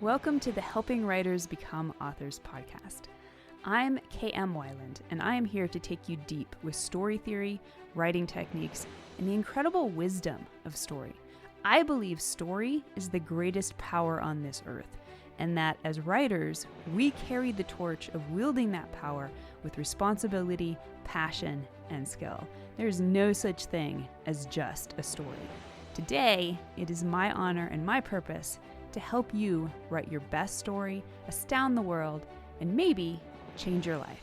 Welcome to the Helping Writers Become Authors podcast. I'm KM Weiland, and I am here to take you deep with story theory, writing techniques, and the incredible wisdom of story. I believe story is the greatest power on this earth, and that as writers, we carry the torch of wielding that power with responsibility, passion, and skill. There's no such thing as just a story. Today, it is my honor and my purpose to help you write your best story, astound the world, and maybe change your life.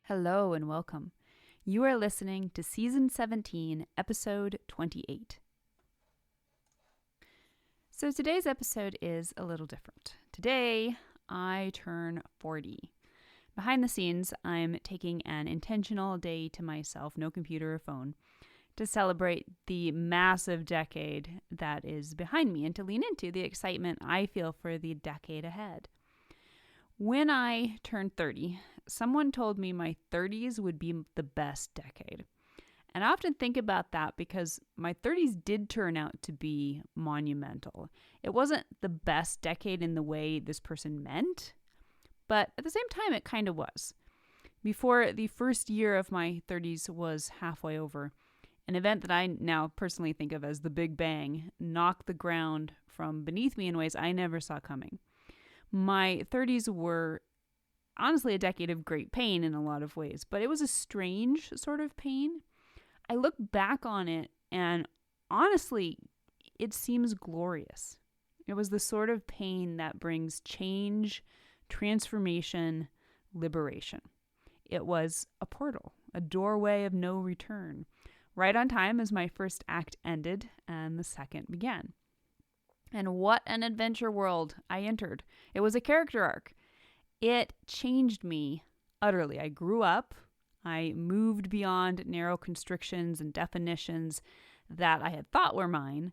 Hello and welcome. You are listening to Season 17, Episode 28. So today's episode is a little different. Today, I turn 40. Behind the scenes, I'm taking an intentional day to myself, no computer or phone, to celebrate the massive decade that is behind me and to lean into the excitement I feel for the decade ahead. When I turned 30, someone told me my 30s would be the best decade. And I often think about that because my 30s did turn out to be monumental. It wasn't the best decade in the way this person meant, but at the same time, it kind of was. Before the first year of my 30s was halfway over, an event that I now personally think of as the Big Bang knocked the ground from beneath me in ways I never saw coming. My 30s were honestly a decade of great pain in a lot of ways, but it was a strange sort of pain. I look back on it and honestly, it seems glorious. It was the sort of pain that brings change, transformation, liberation. It was a portal, a doorway of no return. Right on time as my first act ended and the second began. And what an adventure world I entered. It was a character arc. It changed me utterly. I grew up. I moved beyond narrow constrictions and definitions that I had thought were mine,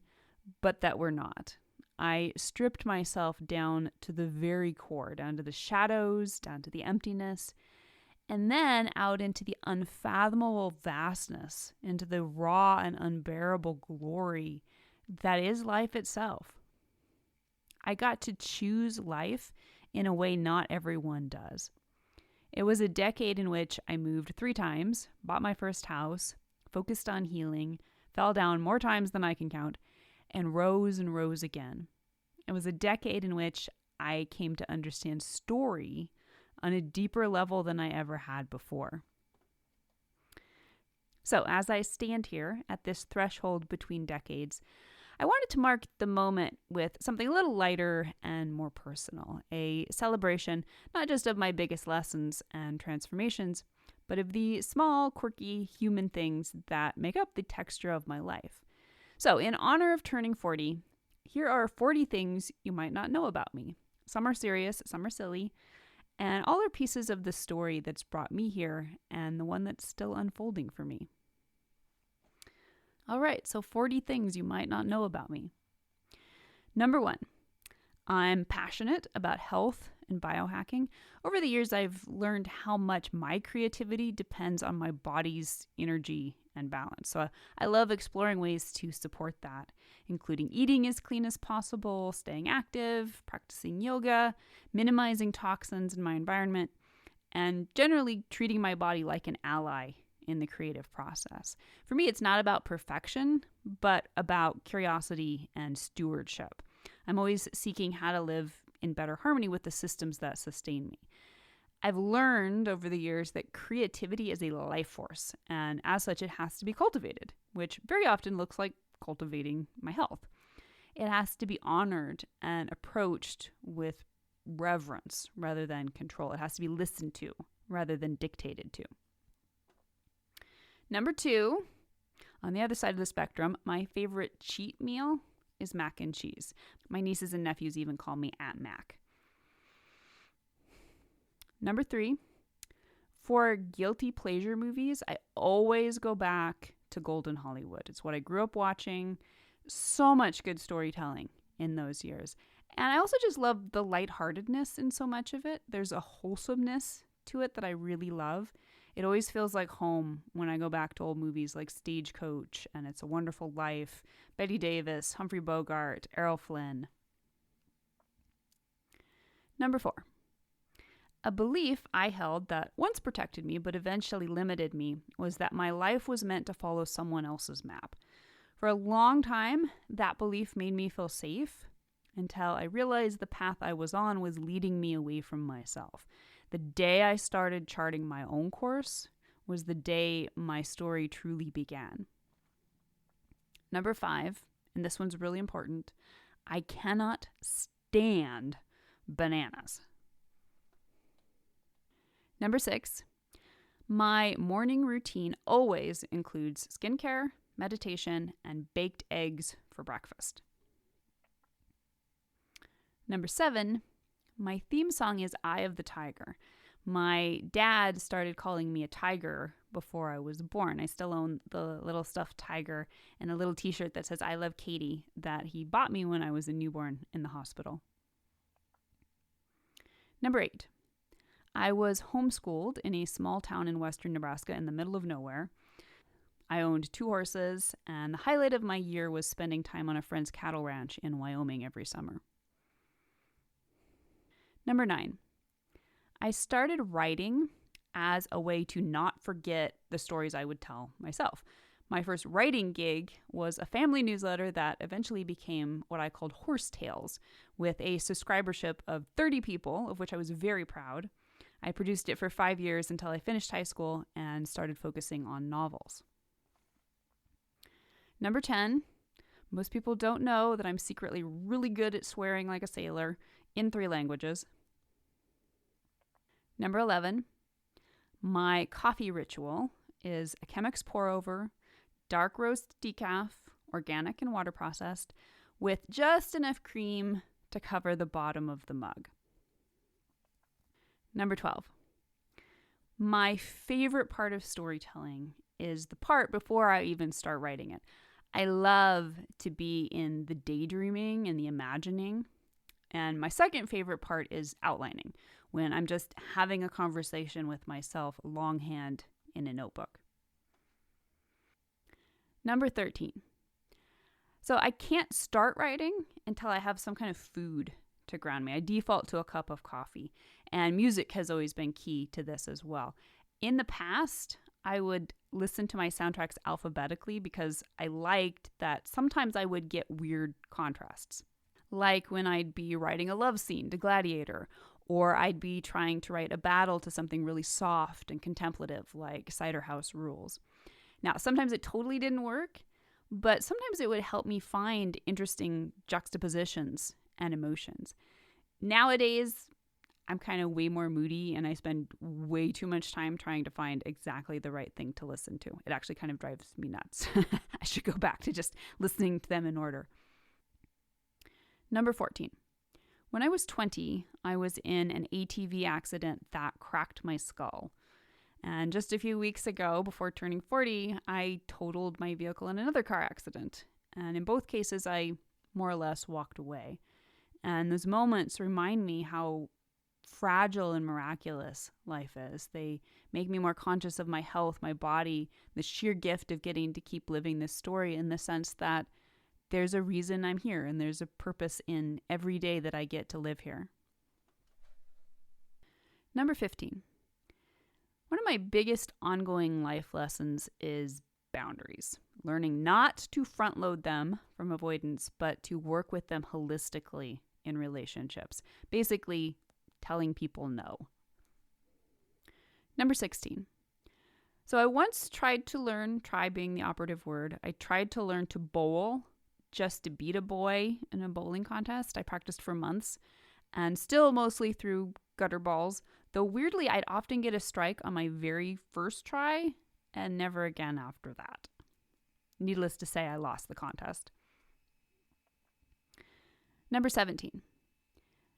but that were not. I stripped myself down to the very core, down to the shadows, down to the emptiness, and then out into the unfathomable vastness, into the raw and unbearable glory that is life itself. I got to choose life in a way not everyone does. It was a decade in which I moved 3 times, bought my first house, focused on healing, fell down more times than I can count, and rose again. It was a decade in which I came to understand story on a deeper level than I ever had before. So as I stand here at this threshold between decades, I wanted to mark the moment with something a little lighter and more personal, a celebration not just of my biggest lessons and transformations, but of the small, quirky human things that make up the texture of my life. So in honor of turning 40, here are 40 things you might not know about me. Some are serious, some are silly, and all are pieces of the story that's brought me here and the one that's still unfolding for me. All right, so 40 things you might not know about me. Number 1, I'm passionate about health and biohacking. Over the years, I've learned how much my creativity depends on my body's energy and balance. So I love exploring ways to support that, including eating as clean as possible, staying active, practicing yoga, minimizing toxins in my environment, and generally treating my body like an ally in the creative process. For me, it's not about perfection, but about curiosity and stewardship. I'm always seeking how to live in better harmony with the systems that sustain me. I've learned over the years that creativity is a life force, and as such, it has to be cultivated, which very often looks like cultivating my health. It has to be honored and approached with reverence rather than control. It has to be listened to rather than dictated to. Number 2, on the other side of the spectrum, my favorite cheat meal is mac and cheese. My nieces and nephews even call me Aunt Mac. Number 3, for guilty pleasure movies, I always go back to Golden Hollywood. It's what I grew up watching. So much good storytelling in those years. And I also just love the lightheartedness in so much of it. There's a wholesomeness to it that I really love. It always feels like home when I go back to old movies like Stagecoach and It's a Wonderful Life, Bette Davis, Humphrey Bogart, Errol Flynn. Number 4. A belief I held that once protected me but eventually limited me was that my life was meant to follow someone else's map. For a long time, that belief made me feel safe until I realized the path I was on was leading me away from myself. The day I started charting my own course was the day my story truly began. Number 5, and this one's really important, I cannot stand bananas. Number 6, my morning routine always includes skincare, meditation, and baked eggs for breakfast. Number 7, my theme song is Eye of the Tiger. My dad started calling me a tiger before I was born. I still own the little stuffed tiger and a little t-shirt that says I love Katie that he bought me when I was a newborn in the hospital. Number 8, I was homeschooled in a small town in western Nebraska in the middle of nowhere. I owned 2 horses, and the highlight of my year was spending time on a friend's cattle ranch in Wyoming every summer. Number 9, I started writing as a way to not forget the stories I would tell myself. My first writing gig was a family newsletter that eventually became what I called Horse Tales, with a subscribership of 30 people, of which I was very proud. I produced it for 5 years until I finished high school and started focusing on novels. Number 10, most people don't know that I'm secretly really good at swearing like a sailor in 3 languages. Number 11, my coffee ritual is a Chemex pour-over, dark roast decaf, organic and water processed, with just enough cream to cover the bottom of the mug. Number 12, my favorite part of storytelling is the part before I even start writing it. I love to be in the daydreaming and the imagining. And my second favorite part is outlining, when I'm just having a conversation with myself longhand in a notebook. Number 13. So I can't start writing until I have some kind of food to ground me. I default to a cup of coffee, and music has always been key to this as well. In the past, I would listen to my soundtracks alphabetically because I liked that sometimes I would get weird contrasts. Like when I'd be writing a love scene to Gladiator, or I'd be trying to write a battle to something really soft and contemplative like Cider House Rules. Now, sometimes it totally didn't work, but sometimes it would help me find interesting juxtapositions and emotions. Nowadays, I'm kind of way more moody and I spend way too much time trying to find exactly the right thing to listen to. It actually kind of drives me nuts. I should go back to just listening to them in order. Number 14. When I was 20, I was in an ATV accident that cracked my skull. And just a few weeks ago, before turning 40, I totaled my vehicle in another car accident. And in both cases, I more or less walked away. And those moments remind me how fragile and miraculous life is. They make me more conscious of my health, my body, the sheer gift of getting to keep living this story, in the sense that there's a reason I'm here and there's a purpose in every day that I get to live here. Number 15. One of my biggest ongoing life lessons is boundaries. Learning not to front load them from avoidance, but to work with them holistically in relationships. Basically, telling people no. Number 16. So I once tried being the operative word. I tried to learn to bowl just to beat a boy in a bowling contest. I practiced for months and still mostly threw gutter balls, though weirdly I'd often get a strike on my very first try and never again after that. Needless to say, I lost the contest. Number 17.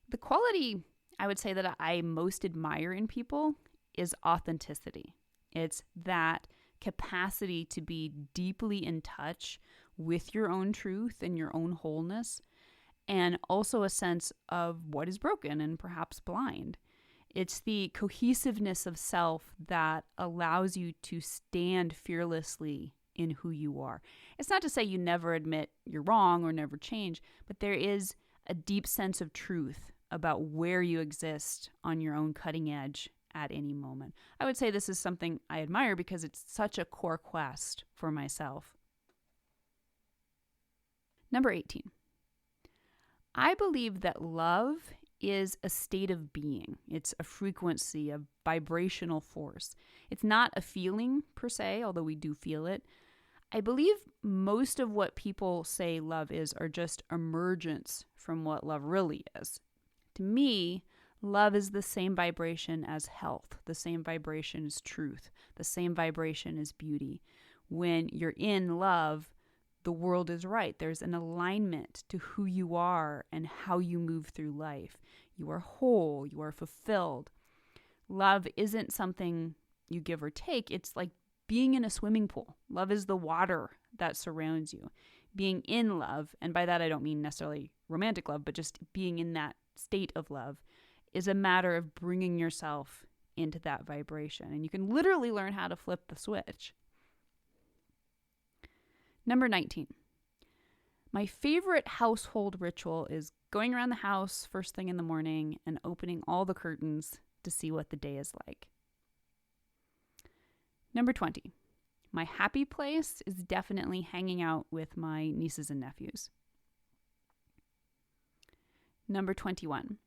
The quality I would say that I most admire in people is authenticity. It's that capacity to be deeply in touch with your own truth and your own wholeness, and also a sense of what is broken and perhaps blind. It's the cohesiveness of self that allows you to stand fearlessly in who you are. It's not to say you never admit you're wrong or never change, but there is a deep sense of truth about where you exist on your own cutting edge at any moment. I would say this is something I admire because it's such a core quest for myself. Number 18. I believe that love is a state of being. It's a frequency, a vibrational force. It's not a feeling per se, although we do feel it. I believe most of what people say love is are just emergence from what love really is. To me, love is the same vibration as health, the same vibration as truth, the same vibration as beauty. When you're in love, the world is right. There's an alignment to who you are and how you move through life. You are whole, you are fulfilled. Love isn't something you give or take. It's like being in a swimming pool. Love is the water that surrounds you. Being in love, and by that I don't mean necessarily romantic love, but just being in that state of love, is a matter of bringing yourself into that vibration. And you can literally learn how to flip the switch. Number 19. My favorite household ritual is going around the house first thing in the morning and opening all the curtains to see what the day is like. Number 20. My happy place is definitely hanging out with my nieces and nephews. Number 21.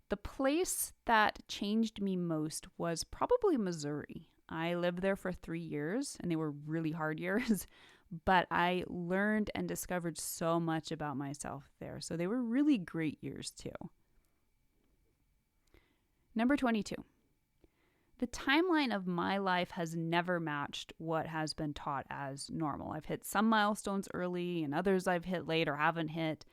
The place that changed me most was probably Missouri. I lived there for 3 years, and they were really hard years, but I learned and discovered so much about myself there. So they were really great years too. Number 22. The timeline of my life has never matched what has been taught as normal. I've hit some milestones early and others I've hit late or haven't hit.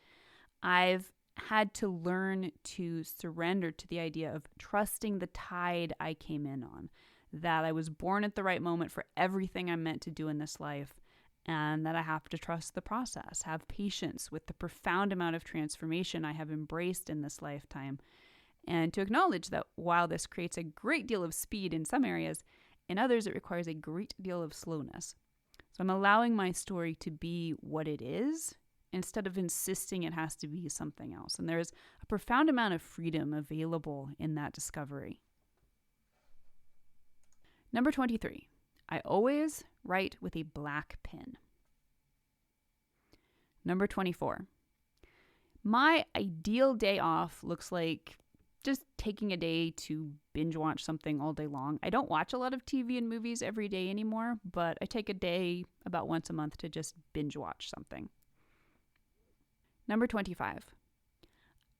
I've had to learn to surrender to the idea of trusting the tide I came in on, that I was born at the right moment for everything I'm meant to do in this life, and that I have to trust the process, have patience with the profound amount of transformation I have embraced in this lifetime, and to acknowledge that while this creates a great deal of speed in some areas, in others it requires a great deal of slowness. So I'm allowing my story to be what it is, instead of insisting it has to be something else. And there's a profound amount of freedom available in that discovery. Number 23. I always write with a black pen. Number 24. My ideal day off looks like just taking a day to binge watch something all day long. I don't watch a lot of TV and movies every day anymore, but I take a day about once a month to just binge watch something. Number 25.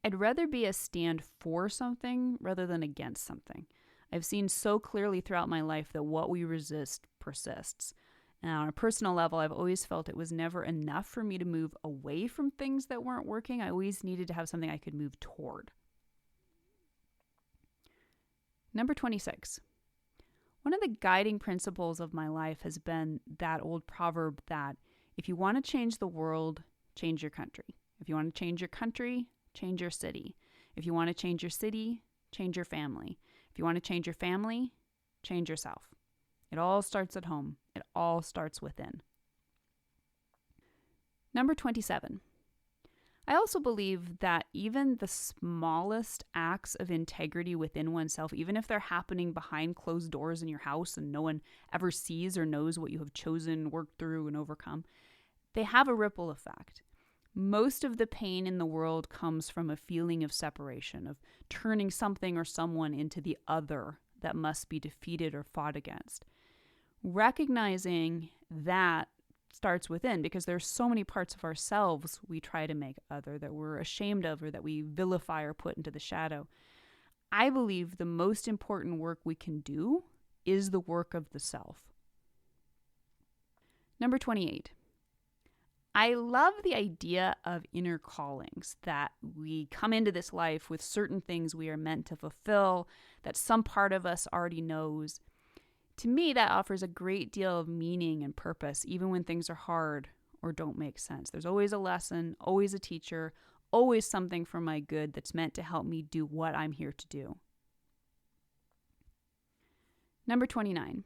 I'd rather be a stand for something rather than against something. I've seen so clearly throughout my life that what we resist persists. And on a personal level, I've always felt it was never enough for me to move away from things that weren't working. I always needed to have something I could move toward. Number 26. One of the guiding principles of my life has been that old proverb that if you want to change the world, change your country. If you want to change your country, change your city. If you want to change your city, change your family. If you want to change your family, change yourself. It all starts at home. It all starts within. Number 27. I also believe that even the smallest acts of integrity within oneself, even if they're happening behind closed doors in your house and no one ever sees or knows what you have chosen, worked through, and overcome, they have a ripple effect. Most of the pain in the world comes from a feeling of separation, of turning something or someone into the other that must be defeated or fought against. Recognizing that starts within, because there's so many parts of ourselves we try to make other, that we're ashamed of or that we vilify or put into the shadow. I believe the most important work we can do is the work of the self. Number 28. I love the idea of inner callings, that we come into this life with certain things we are meant to fulfill, that some part of us already knows. To me, that offers a great deal of meaning and purpose, even when things are hard or don't make sense. There's always a lesson, always a teacher, always something for my good that's meant to help me do what I'm here to do. Number 29.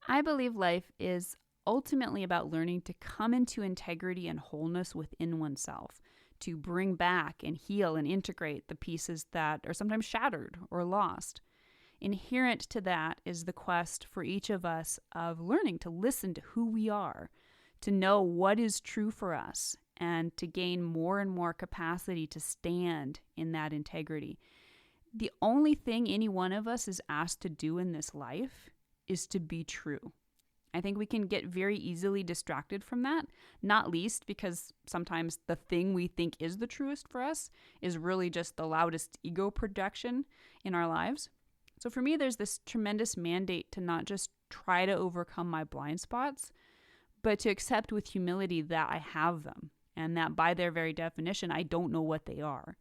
I believe life is ultimately about learning to come into integrity and wholeness within oneself, to bring back and heal and integrate the pieces that are sometimes shattered or lost. Inherent to that is the quest for each of us of learning to listen to who we are, to know what is true for us, and to gain more and more capacity to stand in that integrity. The only thing any one of us is asked to do in this life is to be true. I think we can get very easily distracted from that, not least because sometimes the thing we think is the truest for us is really just the loudest ego projection in our lives. So for me, there's this tremendous mandate to not just try to overcome my blind spots, but to accept with humility that I have them, and that by their very definition, I don't know what they are.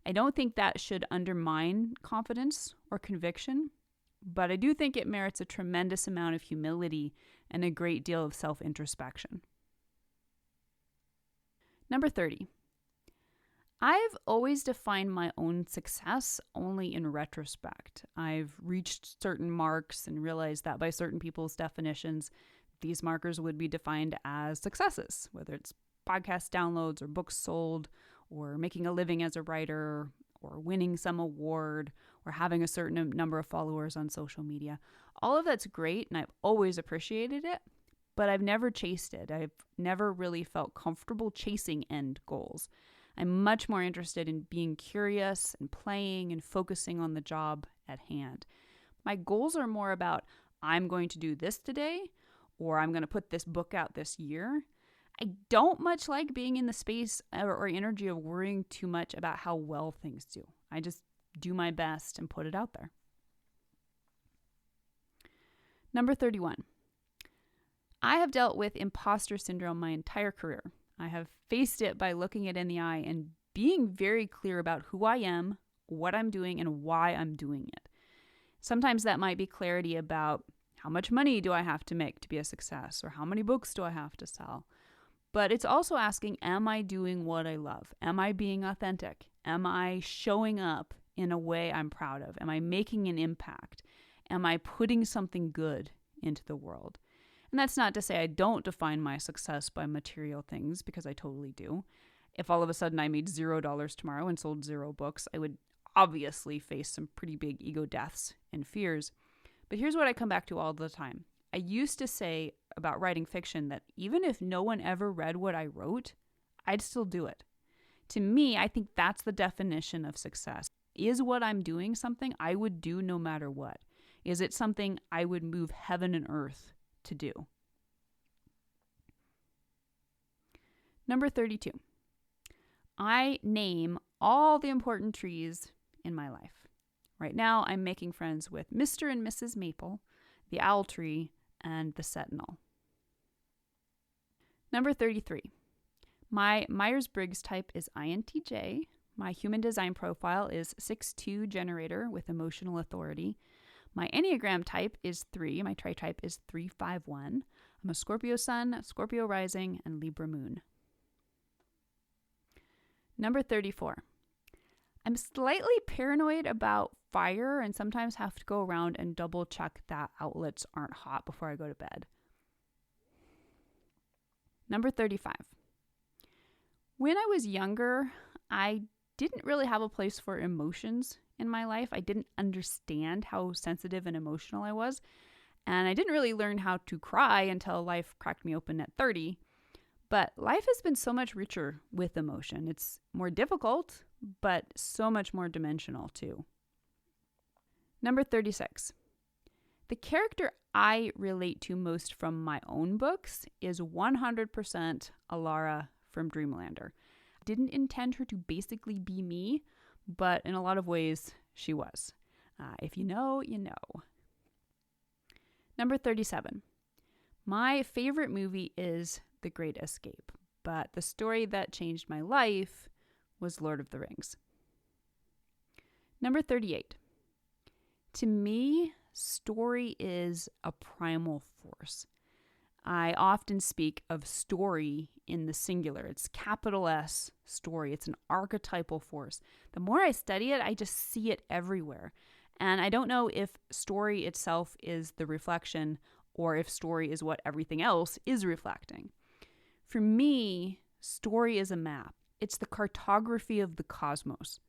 I don't think that should undermine confidence or conviction, but I do think it merits a tremendous amount of humility and a great deal of self-introspection. Number 30. I've always defined my own success only in retrospect. I've reached certain marks and realized that by certain people's definitions, these markers would be defined as successes, whether it's podcast downloads or books sold or making a living as a writer or winning some award or having a certain number of followers on social media. All of that's great and I've always appreciated it, but I've never chased it. I've never really felt comfortable chasing end goals. I'm much more interested in being curious and playing and focusing on the job at hand. My goals are more about I'm going to do this today or I'm going to put this book out this year. I don't much like being in the space or energy of worrying too much about how well things do. I just do my best and put it out there. Number 31. I have dealt with imposter syndrome my entire career. I have faced it by looking it in the eye and being very clear about who I am, what I'm doing, and why I'm doing it. Sometimes that might be clarity about how much money do I have to make to be a success, or how many books do I have to sell. But it's also asking, am I doing what I love? Am I being authentic? Am I showing up in a way I'm proud of? Am I making an impact? Am I putting something good into the world? And that's not to say I don't define my success by material things, because I totally do. If all of a sudden I made $0 tomorrow and sold 0 books, I would obviously face some pretty big ego deaths and fears. But here's what I come back to all the time. I used to say about writing fiction that even if no one ever read what I wrote, I'd still do it. To me, I think that's the definition of success. Is what I'm doing something I would do no matter what? Is it something I would move heaven and earth to do? Number 32. I name all the important trees in my life. Right now, I'm making friends with Mr. and Mrs. Maple, the owl tree, and the sentinel. Number 33. My Myers-Briggs type is INTJ. My human design profile is 6-2 generator with emotional authority. My Enneagram type is 3. My tri-type is 3-5-1. I'm a Scorpio sun, Scorpio rising, and Libra moon. Number 34. I'm slightly paranoid about fire and sometimes have to go around and double check that outlets aren't hot before I go to bed. Number 35. When I was younger, I didn't really have a place for emotions in my life. I didn't understand how sensitive and emotional I was. And I didn't really learn how to cry until life cracked me open at 30. But life has been so much richer with emotion. It's more difficult, but so much more dimensional too. Number 36. The character I relate to most from my own books is 100% Alara from Dreamlander. I didn't intend her to basically be me, but in a lot of ways, she was. If you know, you know. Number 37. My favorite movie is The Great Escape, but the story that changed my life was Lord of the Rings. Number 38. To me, story is a primal force. I often speak of story in the singular. It's capital S, story. It's an archetypal force. The more I study it, I just see it everywhere. And I don't know if story itself is the reflection or if story is what everything else is reflecting. For me, story is a map. it's the cartography of the cosmos.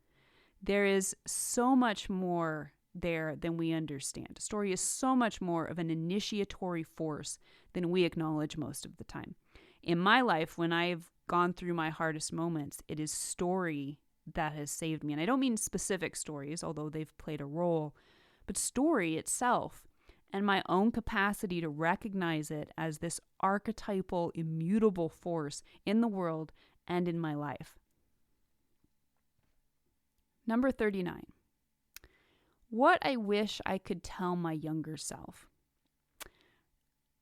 There is so much more there than we understand. Story is so much more of an initiatory force than we acknowledge most of the time. In my life, when I've gone through my hardest moments, it is story that has saved me. And I don't mean specific stories, although they've played a role, but story itself and my own capacity to recognize it as this archetypal, immutable force in the world and in my life. Number 39. What I wish I could tell my younger self.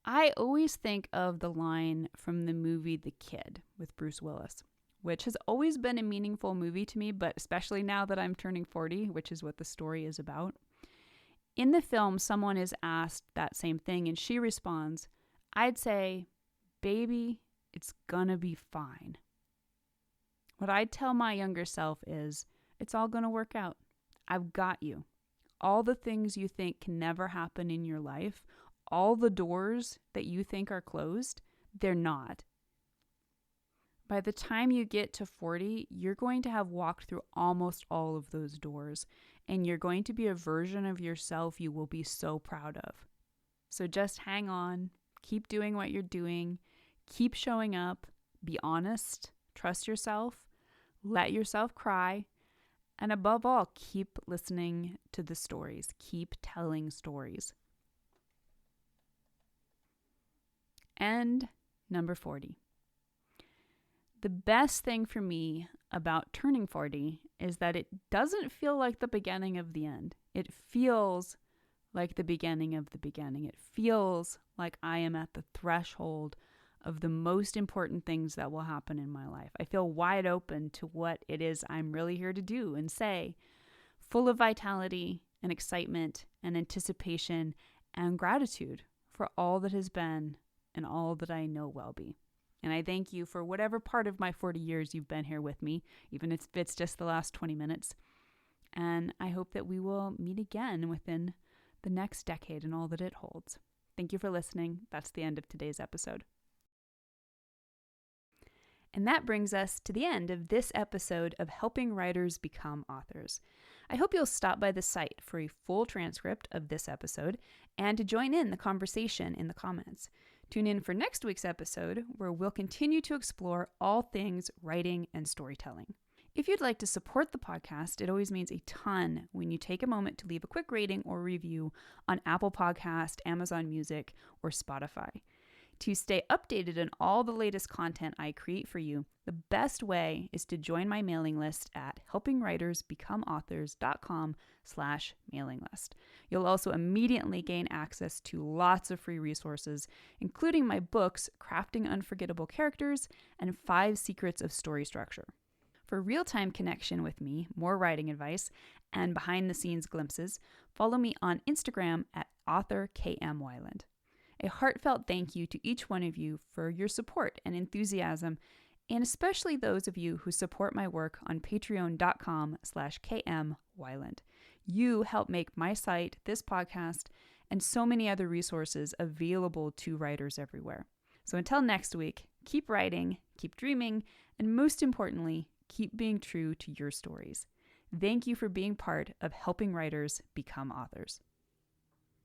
I always think of the line from the movie The Kid with Bruce Willis, which has always been a meaningful movie to me, but especially now that I'm turning 40, which is what the story is about. In the film, someone is asked that same thing, and she responds, I'd say, baby, it's gonna be fine. What I'd tell my younger self is, it's all gonna work out. I've got you. All the things you think can never happen in your life, all the doors that you think are closed, they're not. By the time you get to 40, you're going to have walked through almost all of those doors, and you're going to be a version of yourself you will be so proud of. So just hang on, keep doing what you're doing, keep showing up, be honest, trust yourself, let yourself cry, and above all, keep listening to the stories, keep telling stories. And number 40. The best thing for me about turning 40 is that it doesn't feel like the beginning of the end. It feels like the beginning of the beginning. It feels like I am at the threshold of the most important things that will happen in my life. I feel wide open to what it is I'm really here to do and say, full of vitality and excitement and anticipation and gratitude for all that has been and all that I know will be. And I thank you for whatever part of my 40 years you've been here with me, even if it's just the last 20 minutes. And I hope that we will meet again within the next decade and all that it holds. Thank you for listening. That's the end of today's episode. And that brings us to the end of this episode of Helping Writers Become Authors. I hope you'll stop by the site for a full transcript of this episode and to join in the conversation in the comments. Tune in for next week's episode, where we'll continue to explore all things writing and storytelling. If you'd like to support the podcast, it always means a ton when you take a moment to leave a quick rating or review on Apple Podcast, Amazon Music, or Spotify. To stay updated on all the latest content I create for you, the best way is to join my mailing list at helpingwritersbecomeauthors.com/mailing list. You'll also immediately gain access to lots of free resources, including my books, Crafting Unforgettable Characters and 5 Secrets of Story Structure. For real-time connection with me, more writing advice, and behind-the-scenes glimpses, follow me on Instagram at authorkmwyland. A heartfelt thank you to each one of you for your support and enthusiasm, and especially those of you who support my work on patreon.com/kmwyland. You help make my site, this podcast, and so many other resources available to writers everywhere. So until next week, keep writing, keep dreaming, and most importantly, keep being true to your stories. Thank you for being part of Helping Writers Become Authors.